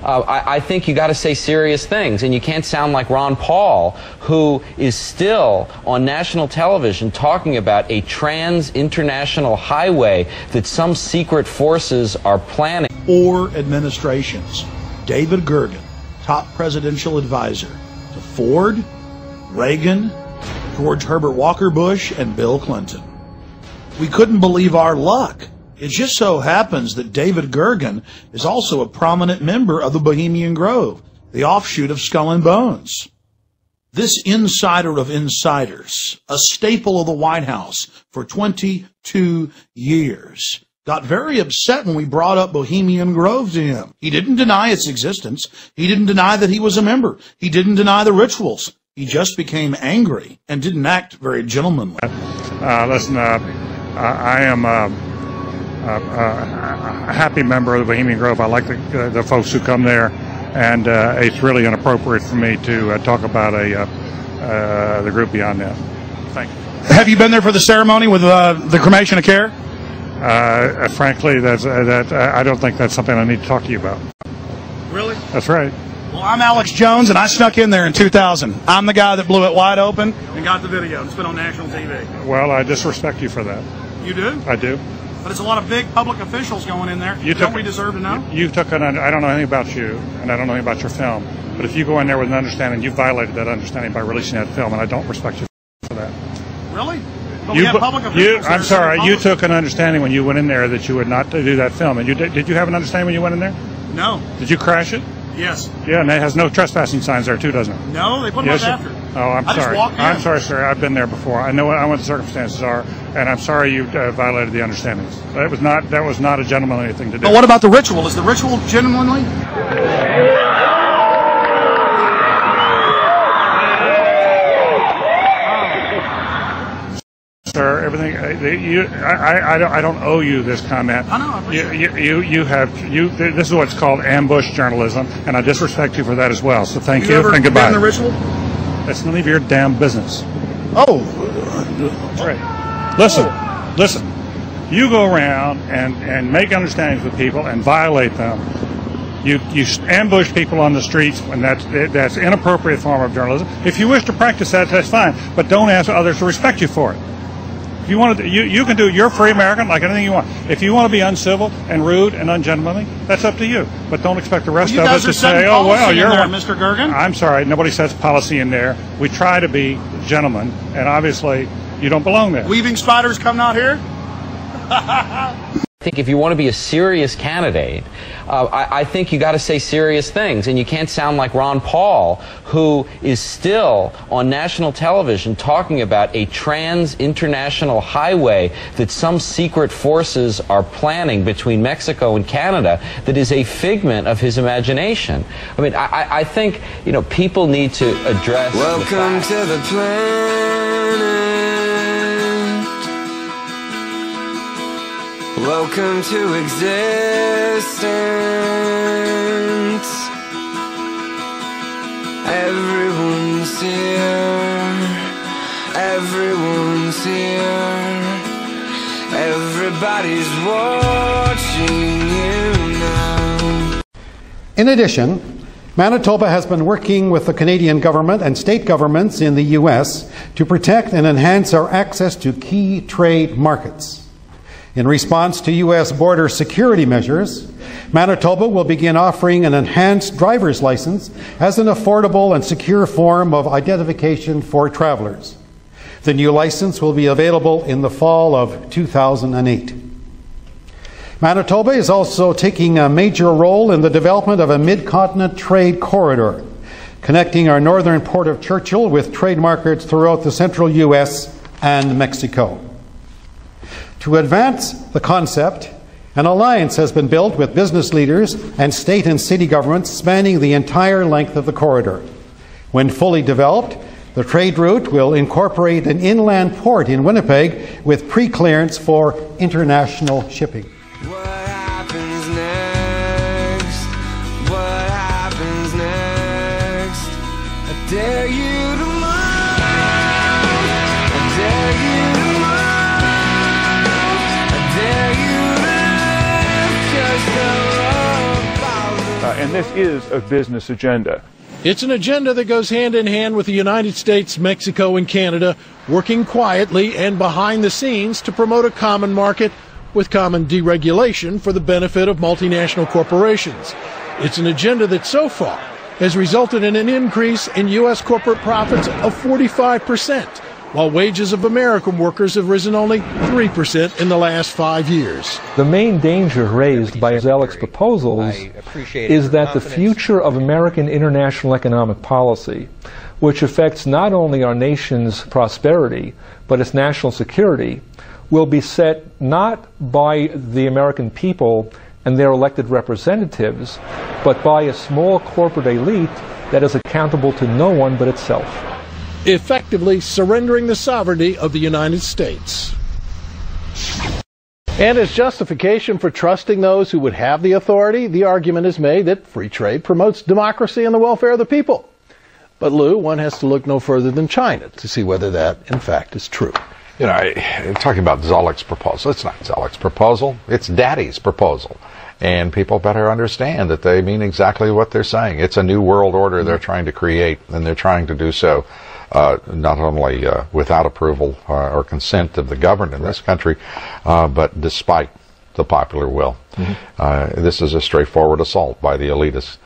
I think you got to say serious things, and you can't sound like Ron Paul, who is still on national television talking about a trans-international highway that some secret forces are planning. 4 administrations. David Gergen, top presidential advisor to Ford, Reagan, George Herbert Walker Bush, and Bill Clinton. We couldn't believe our luck. It just so happens that David Gergen is also a prominent member of the Bohemian Grove, the offshoot of Skull and Bones. This insider of insiders, a staple of the White House for 22 years, got very upset when we brought up Bohemian Grove to him. He didn't deny its existence. He didn't deny that he was a member. He didn't deny the rituals. He just became angry and didn't act very gentlemanly. Listen, I am a happy member of the Bohemian Grove. I like the folks who come there, and it's really inappropriate for me to talk about the group beyond that. Thank you. Have you been there for the ceremony with the cremation of care? Frankly, I don't think that's something I need to talk to you about. Really? That's right. Well, I'm Alex Jones, and I snuck in there in 2000. I'm the guy that blew it wide open and got the video. It's been on national TV. Well, I disrespect you for that. You do? I do. But it's a lot of big public officials going in there. Don't we deserve to know? You took I don't know anything about you, and I don't know anything about your film. But if you go in there with an understanding, you violated that understanding by releasing that film, and I don't respect you for that. Really? But we have public officials. I'm sorry. You took an understanding when you went in there that you would not do that film. And did you have an understanding when you went in there? No. Did you crash it? Yes. Yeah, and it has no trespassing signs there too, doesn't it? No, they put them up after. Oh, I'm sorry. I'm sorry, sir. I've been there before. I know what the circumstances are, and I'm sorry you violated the understandings. That was not a gentlemanly thing to do. But what about the ritual? Is the ritual gentlemanly? Sir, everything. I don't owe you this comment. I know. I appreciate it. This is what's called ambush journalism, and I disrespect you for that as well. So thank you and Have goodbye. you ever been in the ritual? That's none of your damn business. Oh. That's right. Listen. You go around and make understandings with people and violate them. You ambush people on the streets, and that's an inappropriate form of journalism. If you wish to practice that, that's fine, but don't ask others to respect you for it. If you want to, you can do. You're a free American, like anything you want. If you want to be uncivil and rude and ungentlemanly, that's up to you. But don't expect the rest of us to say, "Oh well, you're there, Mr. Gergen." I'm sorry, nobody sets policy in there. We try to be gentlemen, and obviously, you don't belong there. Weaving spiders come out here. I think if you want to be a serious candidate, I think you got to say serious things, and you can't sound like Ron Paul, who is still on national television talking about a trans-international highway that some secret forces are planning between Mexico and Canada that is a figment of his imagination. I mean, I think, people need to address Welcome to the planet. Welcome to existence. Everyone's here. Everyone's here. Everybody's watching you now. In addition, Manitoba has been working with the Canadian government and state governments in the U.S. to protect and enhance our access to key trade markets. In response to U.S. border security measures, Manitoba will begin offering an enhanced driver's license as an affordable and secure form of identification for travelers. The new license will be available in the fall of 2008. Manitoba is also taking a major role in the development of a mid-continent trade corridor, connecting our northern port of Churchill with trade markets throughout the central U.S. and Mexico. To advance the concept, an alliance has been built with business leaders and state and city governments spanning the entire length of the corridor. When fully developed, the trade route will incorporate an inland port in Winnipeg with pre-clearance for international shipping. What happens next? What happens next? I dare you to move. I dare you to move. I dare you to live just and this is a business agenda. It's an agenda that goes hand in hand with the United States, Mexico, and Canada working quietly and behind the scenes to promote a common market with common deregulation for the benefit of multinational corporations. It's an agenda that so far has resulted in an increase in U.S. corporate profits of 45%, while wages of American workers have risen only 3% in the last 5 years. The main danger raised by Zellick's proposals is that the future of American international economic policy, which affects not only our nation's prosperity, but its national security, will be set not by the American people and their elected representatives, but by a small corporate elite that is accountable to no one but itself. Effectively surrendering the sovereignty of the United States. And as justification for trusting those who would have the authority, the argument is made that free trade promotes democracy and the welfare of the people. But Lou, one has to look no further than China to see whether that, in fact, is true. You know, talking about Zellick's proposal, it's not Zellick's proposal, it's Daddy's proposal. And people better understand that they mean exactly what they're saying. It's a new world order they're trying to create, and they're trying to do so not only without approval or consent of the governed in this country, but despite the popular will. This is a straightforward assault by the elitists